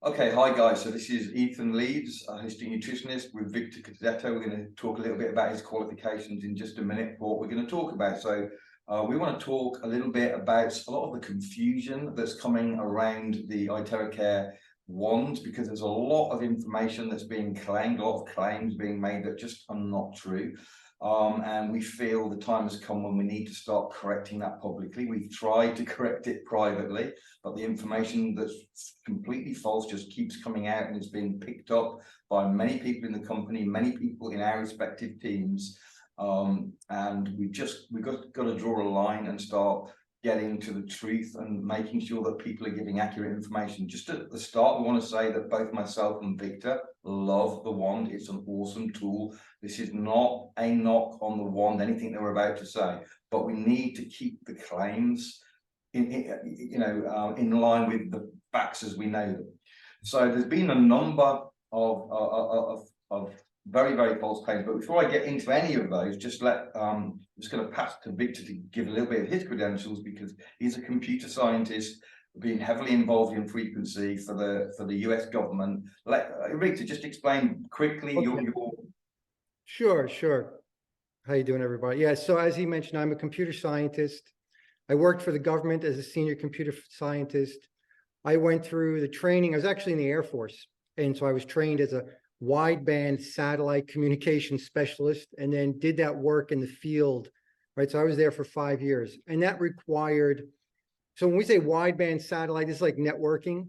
Okay, hi guys. So this is Ethan Leeds, a holistic nutritionist with Victor Cazzetto. We're going to talk a little bit about his qualifications in just a minute for what we're going to talk about. So we want to talk a little bit about a lot of the confusion that's coming around the iTeraCare wand, because there's a lot of information that's being claimed, a lot of claims being made that just are not true. And we feel the time has come when we need to start correcting that publicly. We've tried to correct it privately, but the information that's completely false just keeps coming out and is being picked up by many people in the company, many people in our respective teams. And we've got to draw a line and start getting to the truth and making sure that people are giving accurate information. Just at the start, we want to say that both myself and Victor love the wand. It's an awesome tool. This is not a knock on the wand, anything that we're about to say, but we need to keep the claims in line with the facts as we know them. So there's been a number of very, very false claims. But before I get into any of those, I'm just going to pass to Victor to give a little bit of his credentials, because he's a computer scientist, being heavily involved in frequency for the US government. Victor, just explain quickly your. Sure. How you doing, everybody? Yeah, so as he mentioned, I'm a computer scientist. I worked for the government as a senior computer scientist. I went through the training. I was actually in the Air Force. And so I was trained as a wideband satellite communication specialist, and then did that work in the field, right? So I was there for 5 years, and that required, so when we say wideband satellite, it's like networking.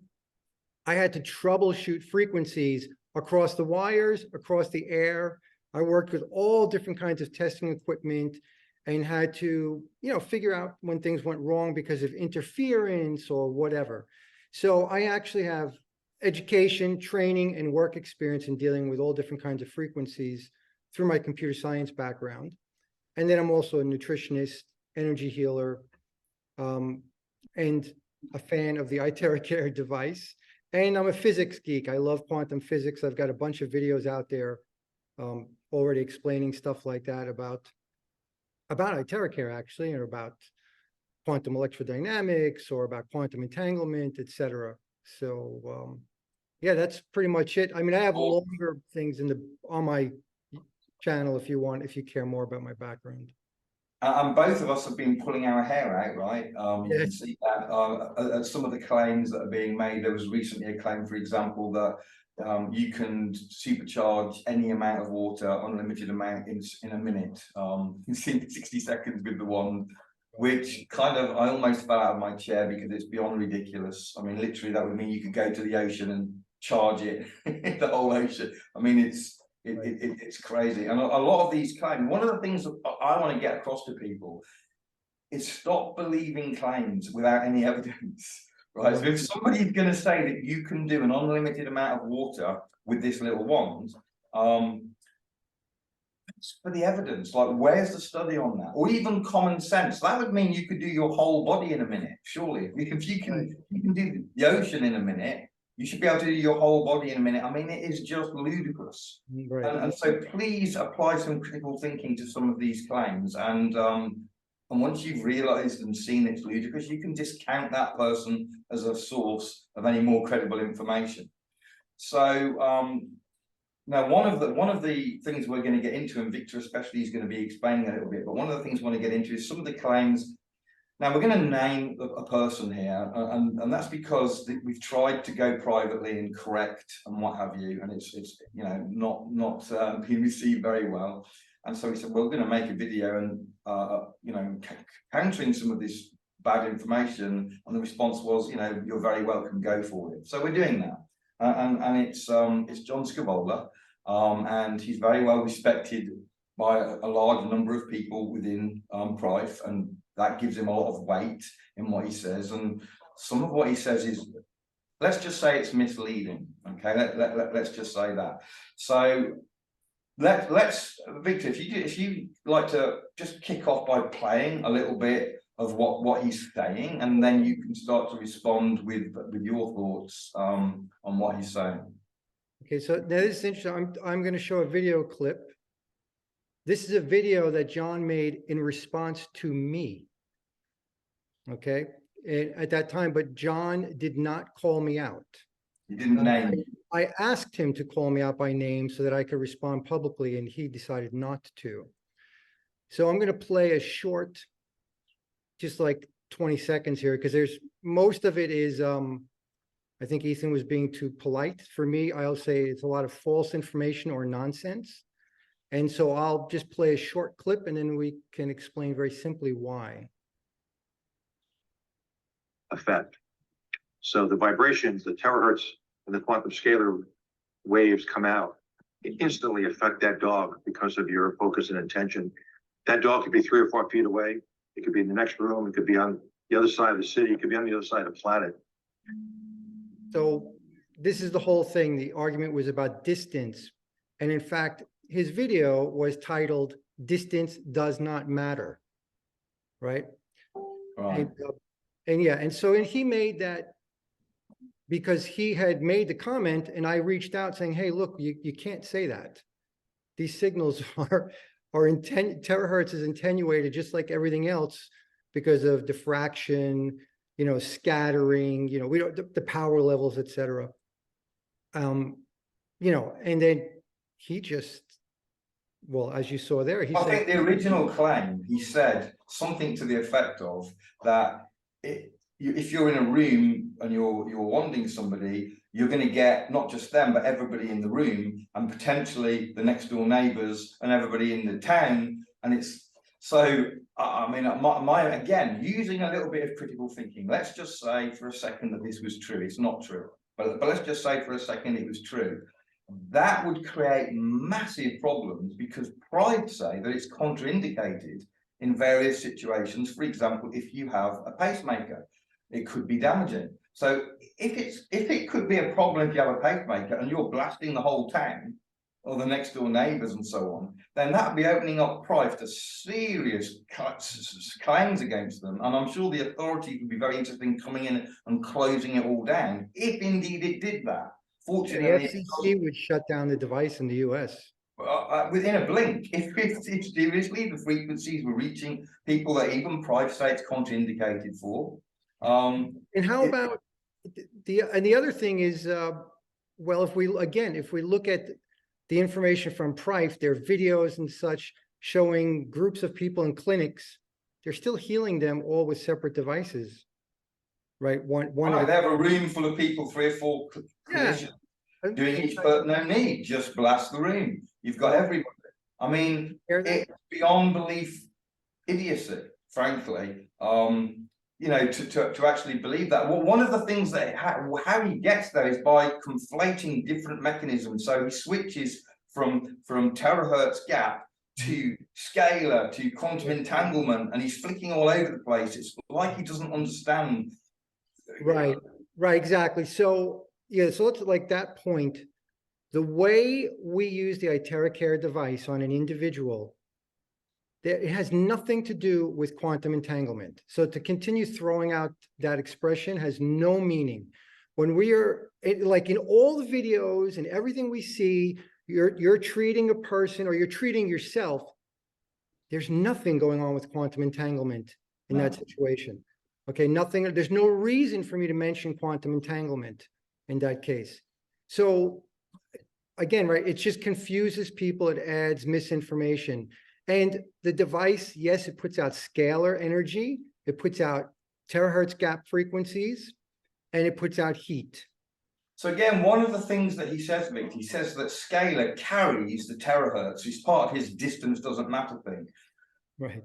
I had to troubleshoot frequencies across the wires, across the air. I worked with all different kinds of testing equipment and had to, figure out when things went wrong because of interference or whatever. So I actually have education, training, and work experience in dealing with all different kinds of frequencies through my computer science background. And then I'm also a nutritionist, energy healer, and a fan of the iTeraCare device. And I'm a physics geek. I love quantum physics. I've got a bunch of videos out there already explaining stuff like that about iTeraCare, actually, or about quantum electrodynamics, or about quantum entanglement, etc. So yeah, that's pretty much it. I mean, I have longer things on my channel if you care more about my background. And both of us have been pulling our hair out, right? You can see that some of the claims that are being made. There was recently a claim, for example, that you can supercharge any amount of water, unlimited amount, in a minute, in 60 seconds with the wand, which I almost fell out of my chair because it's beyond ridiculous. I mean, literally, that would mean you could go to the ocean and charge it, the whole ocean. I mean, it's crazy. And a lot of these claims, one of the things that I want to get across to people is stop believing claims without any evidence, right? So if somebody's going to say that you can do an unlimited amount of water with this little wand, for the evidence, like, where's the study on that? Or even common sense. That would mean you could do your whole body in a minute, surely. If you can do the ocean in a minute, you should be able to do your whole body in a minute. I mean, it is just ludicrous. Right. And so please apply some critical thinking to some of these claims. And once you've realized and seen it's ludicrous, you can discount that person as a source of any more credible information. So now, one of the things we're going to get into, and Victor especially is going to be explaining a little bit, but one of the things we want to get into is some of the claims. Now, we're going to name a person here, and that's because we've tried to go privately and correct and what have you, and it's not being received very well. And so we said, we're going to make a video and countering some of this bad information, and the response was, you're very welcome, go for it. So we're doing that. And it's John Scavola, and he's very well respected by a large number of people within Prife, and that gives him a lot of weight in what he says. And some of what he says is, let's just say it's misleading. Okay, let's just say that. So let's Victor, if you like to just kick off by playing a little bit of what he's saying, and then you can start to respond with your thoughts on what he's saying. Okay, so now this is interesting. I'm going to show a video clip. This is a video that John made in response to me. Okay, at that time, but John did not call me out. You didn't name. I asked him to call me out by name so that I could respond publicly, and he decided not to. So I'm going to play a short, just like 20 seconds here, because there's most of it is, I think Ethan was being too polite. For me, I'll say it's a lot of false information or nonsense. And so I'll just play a short clip and then we can explain very simply why. Effect. So the vibrations, the terahertz and the quantum scalar waves come out. It instantly affect that dog because of your focus and intention. That dog could be 3 or 4 feet away. It could be in the next room. It could be on the other side of the city. It could be on the other side of the planet. So this is the whole thing. The argument was about distance. And in fact, his video was titled "Distance Does Not Matter," right? Right. And he made that because he had made the comment, and I reached out saying, "Hey, look, you can't say that. These signals are terahertz is attenuated just like everything else because of diffraction, scattering, we don't the power levels, etc." And then he just, well, as you saw there, I think the original claim, he said something to the effect of that if you're in a room and you're wanting somebody, you're going to get not just them, but everybody in the room and potentially the next door neighbors and everybody in the town. And it's so, I mean, again, using a little bit of critical thinking, let's just say for a second that this was true. It's not true, but let's just say for a second it was true. That would create massive problems because pride say that it's contraindicated in various situations. For example, if you have a pacemaker, it could be damaging. So if it could be a problem if you have a pacemaker and you're blasting the whole town or the next door neighbors and so on, then that would be opening up pride to serious claims against them. And I'm sure the authorities would be very interested in coming in and closing it all down, if indeed it did that. Fortunately, the FCC would shut down the device in the US. Within a blink, if seriously the frequencies were reaching people that even private states contraindicated for. And how about the other thing is, well, if we look at the information from Prife, their videos and such showing groups of people in clinics, they're still healing them all with separate devices, right? They have a room full of people, 3 or 4 clinicians doing each person no need, just blast the room. You've got everybody. I mean, it's beyond belief idiocy, frankly. To actually believe that. Well, one of the things that how he gets there is by conflating different mechanisms. So he switches from terahertz gap to scalar to quantum entanglement, and he's flicking all over the place. It's like he doesn't understand. Right, exactly. So so let's like that point. The way we use the iTeraCare device on an individual, it has nothing to do with quantum entanglement. So to continue throwing out that expression has no meaning. When we are like in all the videos and everything we see, you're treating a person or you're treating yourself. There's nothing going on with quantum entanglement in that situation. Okay, nothing. There's no reason for me to mention quantum entanglement in that case. So again, right, it just confuses people. It adds misinformation. And the device, yes, it puts out scalar energy, it puts out terahertz gap frequencies, and it puts out heat. So again, one of the things that he says, Vic, he says that scalar carries the terahertz. It's part of his distance doesn't matter thing. Right.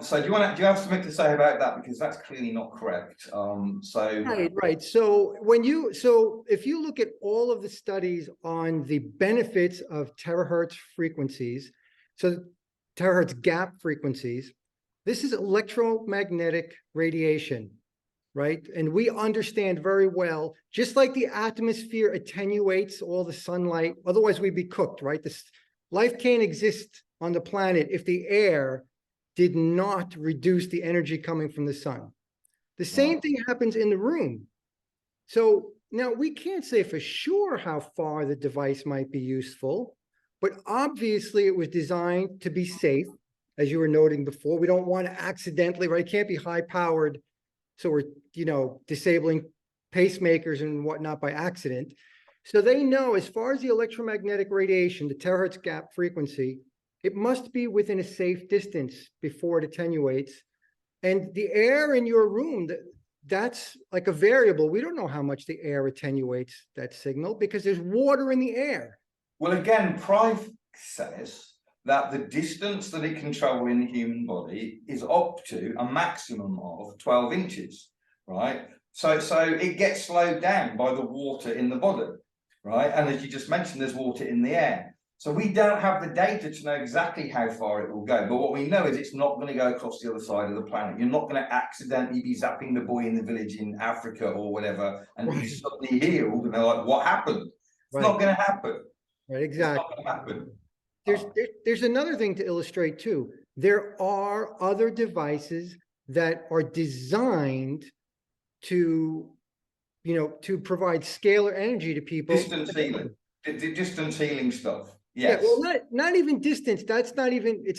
So do you have something to say about that? Because that's clearly not correct. Right. So if you look at all of the studies on the benefits of terahertz frequencies, so terahertz gap frequencies, this is electromagnetic radiation, right? And we understand very well, just like the atmosphere attenuates all the sunlight, otherwise we'd be cooked, right? Life can't exist on the planet if the air did not reduce the energy coming from the sun. The same thing happens in the room. So now we can't say for sure how far the device might be useful, but obviously it was designed to be safe, as you were noting before. We don't want to accidentally, right? It can't be high powered. So we're, disabling pacemakers and whatnot by accident. So they know as far as the electromagnetic radiation, the terahertz gap frequency, it must be within a safe distance before it attenuates. And the air in your room, that's like a variable. We don't know how much the air attenuates that signal because there's water in the air. Well, again, Price says that the distance that it can travel in the human body is up to a maximum of 12 inches, right? So it gets slowed down by the water in the body, right? And as you just mentioned, there's water in the air. So we don't have the data to know exactly how far it will go. But what we know is it's not going to go across the other side of the planet. You're not going to accidentally be zapping the boy in the village in Africa or whatever, and he's suddenly healed. And they're like, what happened? It's not going to happen. Right, exactly. It's not going to happen. There's another thing to illustrate too. There are other devices that are designed to, to provide scalar energy to people. Distance healing stuff. Yes. Yeah, well, not even distance. It's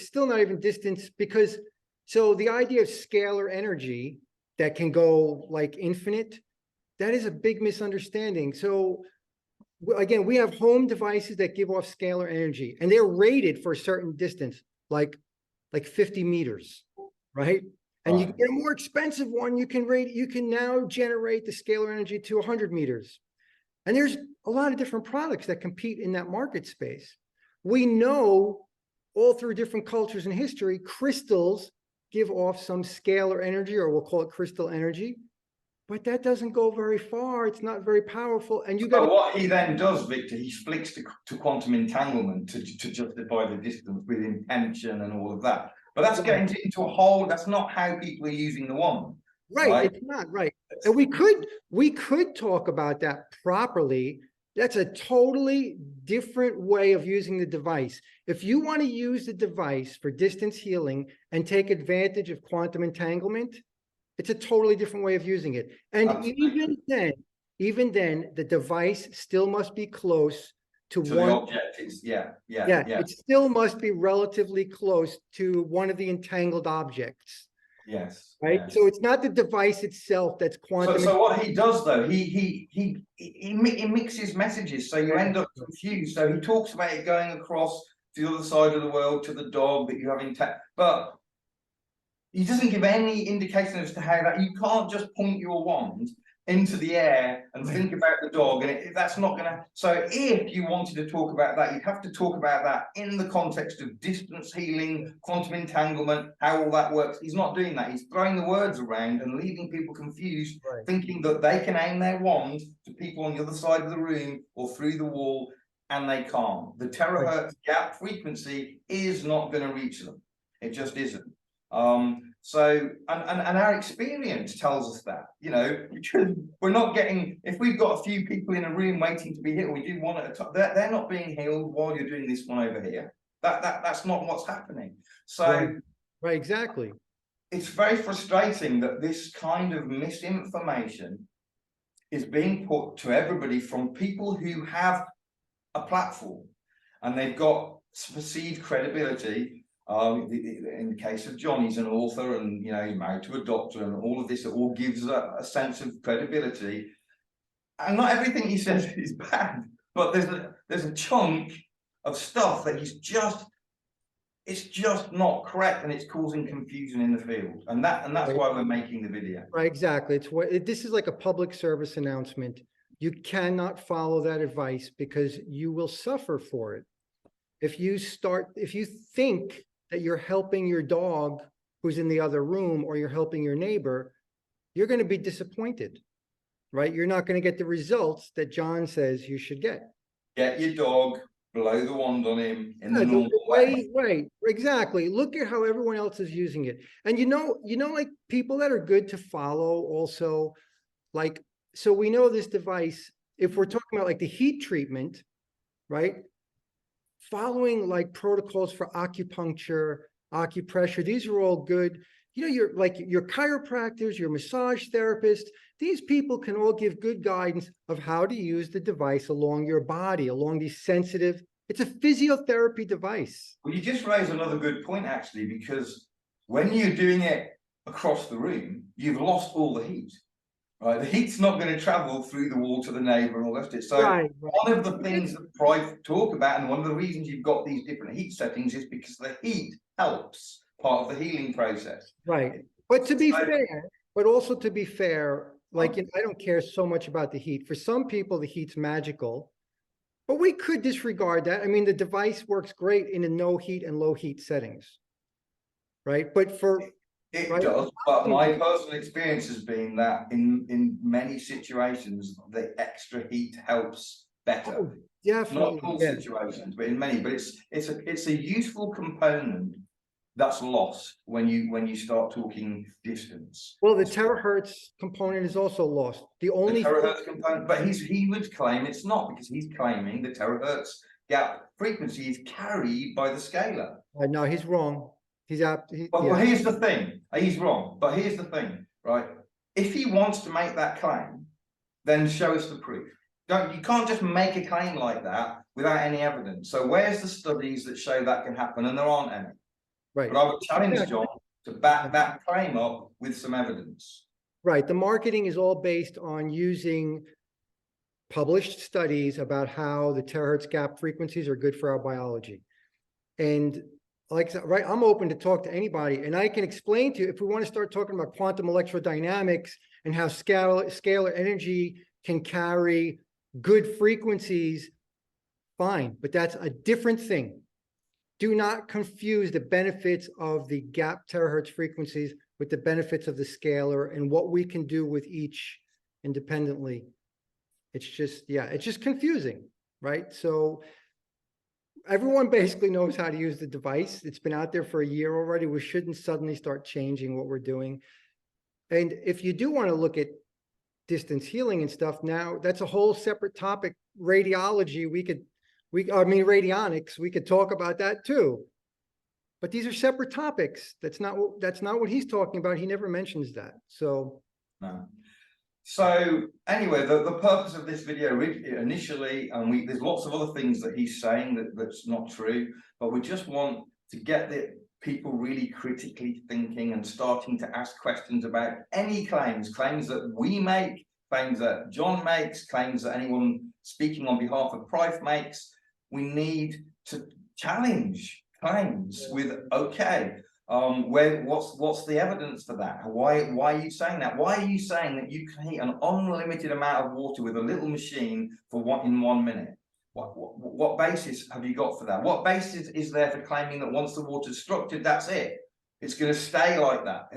still not even distance because, so the idea of scalar energy that can go like infinite, that is a big misunderstanding. So again, we have home devices that give off scalar energy and they're rated for a certain distance, like 50 meters, right? And you can get a more expensive one. You can now generate the scalar energy to 100 meters. And there's a lot of different products that compete in that market space. We know all through different cultures and history, crystals give off some scalar energy, or we'll call it crystal energy, but that doesn't go very far. It's not very powerful. And what he then does, Victor, he flicks to quantum entanglement to justify the distance with intention and all of that. But that's getting into a whole, that's not how people are using the wand. Right, it's not right. And we could talk about that properly. That's a totally different way of using the device. If you want to use the device for distance healing and take advantage of quantum entanglement, it's a totally different way of using it. And even then, the device still must be close to one the object. It still must be relatively close to one of the entangled objects. Yes. Right. Yes. So it's not the device itself that's quantum. So what he does though, he mixes messages, so you end up confused. So he talks about it going across to the other side of the world to the dog that you have intact, but he doesn't give any indication as to how that. You can't just point your wand into the air and think about the dog, and that's not going to. So if you wanted to talk about that, you'd have to talk about that in the context of distance healing, quantum entanglement, how all that works. He's not doing that. He's throwing the words around and leaving people confused, thinking that they can aim their wand to people on the other side of the room or through the wall, and they can't. The terahertz gap frequency is not going to reach them. It just isn't. So our experience tells us that, because we're not getting, if we've got a few people in a room waiting to be healed, we do one at a time, they're not being healed while you're doing this one over here. That's not what's happening. So right, exactly. It's very frustrating that this kind of misinformation is being put to everybody from people who have a platform and they've got perceived credibility. In the case of John, he's an author and he's married to a doctor, and all of this, it all gives a sense of credibility. And not everything he says is bad, but there's a chunk of stuff that it's just not correct, and it's causing confusion in the field. And that's why we're making the video. Right, exactly. This is like a public service announcement. You cannot follow that advice because you will suffer for it. If you think that you're helping your dog who's in the other room, or you're helping your neighbor, you're going to be disappointed, right? You're not going to get the results that John says you should get. Get your dog, blow the wand on him in the normal way. Right, exactly. Look at how everyone else is using it. And like people that are good to follow also, like, so we know this device, if we're talking about like the heat treatment, right? Following like protocols for acupuncture, acupressure, these are all good. You're like your chiropractors, your massage therapists, these people can all give good guidance of how to use the device along your body, along these sensitive, it's a physiotherapy device. Well, you just raised another good point, actually, because when you're doing it across the room, you've lost all the heat. right? The heat's not going to travel through the wall to the neighbour and all that stuff. So Right, one of the things that Price talk about, and one of the reasons you've got these different heat settings, is because the heat helps part of the healing process. right. But to be So- fair, but also to be fair, like, you know, I don't care so much about the heat. For some people, the heat's magical, but we could disregard that. I mean, the device works great in the no heat and low heat settings, right? But for, It right, does, but my personal experience has been that in many situations, the extra heat helps better. oh, definitely, Not all yeah. situations, but in many. But it's a useful component that's lost when you start talking distance. Well, the terahertz component is also lost. The The only thing, terahertz component, but he would claim it's not, because he's claiming the terahertz gap frequency is carried by the scalar. no, he's wrong. He's apt. Well, Yeah, here's the thing. He's wrong, but here's the thing, right? If he wants to make that claim, then show us the proof. You can't just make a claim like that without any evidence. So where's the studies that show that can happen? And there aren't any. right. But I would challenge Exactly. John to back that claim up with some evidence. Right. The marketing is all based on using published studies about how the terahertz gap frequencies are good for our biology. And like, right, I'm open to talk to anybody, and I can explain to you, if we want to start talking about quantum electrodynamics and how scalar energy can carry good frequencies, fine, but that's a different thing. Do not confuse the benefits of the gap terahertz frequencies with the benefits of the scalar and what we can do with each independently. It's just, yeah, it's just confusing, right? So everyone basically knows how to use the device. It's been out there for a year already. We shouldn't suddenly start changing what we're doing. And if you do want to look at distance healing and stuff, now that's a whole separate topic. Radiology, I mean, radionics, we could talk about that too. But these are separate topics. That's not what he's talking about. He never mentions that. So No. So anyway, the purpose of this video initially, and there's lots of other things that he's saying that's not true, but we just want to get the people really critically thinking and starting to ask questions about any claims that we make, claims that John makes, claims that anyone speaking on behalf of Price makes. We need to challenge claims with, okay, what's the evidence for that? Why are you saying that? Why are you saying that you can heat an unlimited amount of water with a little machine for in 1 minute? What basis have you got for that? What basis is there for claiming that once the water's structured, that's it? It's going to stay like that.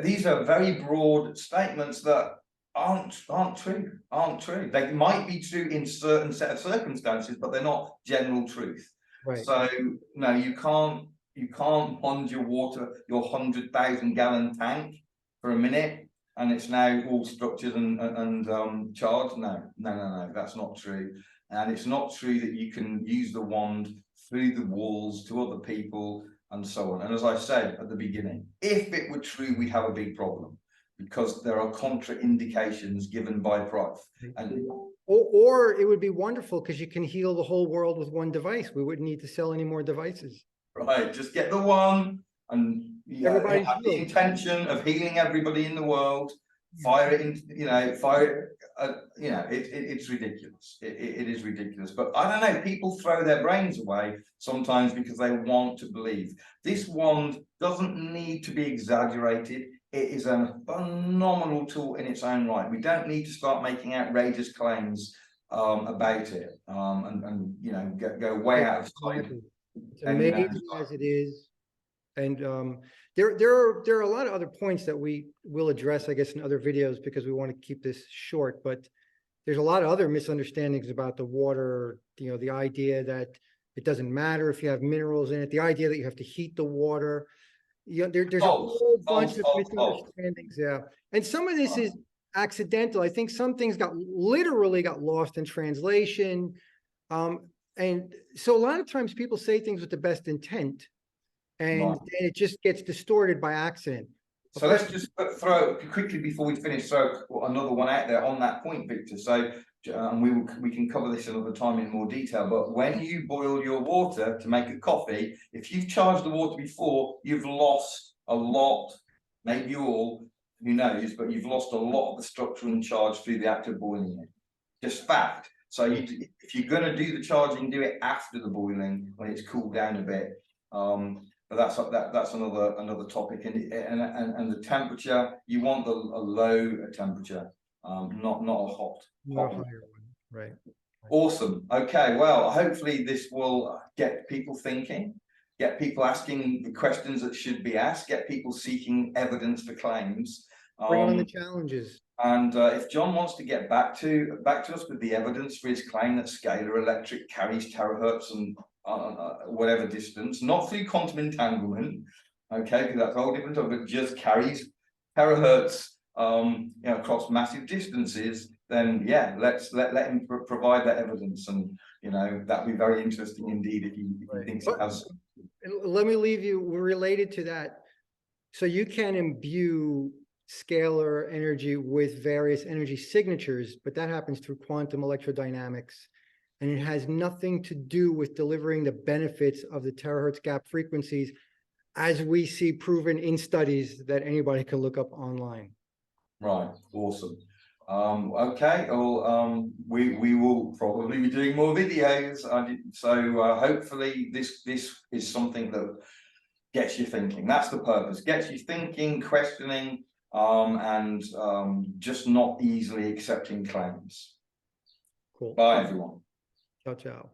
These are very broad statements that aren't true. They might be true in certain set of circumstances, but they're not general truth. right. So no, you can't plunge your water, your 100,000 gallon tank for a minute, and it's now all structured and charged. No, that's not true. And it's not true that you can use the wand through the walls to other people and so on. And as I said at the beginning, if it were true, we'd have a big problem, because there are contraindications given by Price. And or it would be wonderful because you can heal the whole world with one device. We wouldn't need to sell any more devices. right, just get the one, and Everybody's have the healed. intention of healing everybody in the world. Fire it in, fire it. It's ridiculous. It is ridiculous. But I don't know. People throw their brains away sometimes because they want to believe. This wand doesn't need to be exaggerated. It is a phenomenal tool in its own right. We don't need to start making outrageous claims about it, and go way out of sight. It's amazing as it is. And there are a lot of other points that we will address, I guess, in other videos, because we want to keep this short. But there's a lot of other misunderstandings about the water. The idea that it doesn't matter if you have minerals in it, the idea that you have to heat the water. There's a whole bunch of misunderstandings. Yeah, and some of this is accidental. I think some things literally got lost in translation. And so a lot of times people say things with the best intent, and it just gets distorted by accident. So let's just throw quickly before we finish, throw another one out there on that point, Victor. So we can cover this another time in more detail. But when you boil your water to make a coffee, if you've charged the water before, you've lost a lot, maybe all, who knows, but you've lost a lot of the structural charge through the act of boiling it. Just fact. So if you're going to do the charging, do it after the boiling when it's cooled down a bit. But that's another topic. And the temperature, you want a low temperature, not a hot Not a one. higher one, right? Awesome. Okay, well, hopefully this will get people thinking, get people asking the questions that should be asked, get people seeking evidence for claims. Bring on the challenges. And if John wants to get back to us with the evidence for his claim that scalar electric carries terahertz and whatever distance, not through quantum entanglement, okay, because that's a whole different topic, but just carries terahertz across massive distances, then yeah, let him provide that evidence, and that'd be very interesting indeed if he thinks it has. Let me leave you related to that. So you can imbue scalar energy with various energy signatures, but that happens through quantum electrodynamics, and it has nothing to do with delivering the benefits of the terahertz gap frequencies, as we see proven in studies that anybody can look up online. Right, awesome. Okay, well, we will probably be doing more videos. So hopefully this is something that gets you thinking. That's the purpose. Gets you thinking, questioning, and just not easily accepting claims. Cool. Bye, everyone. Ciao, ciao.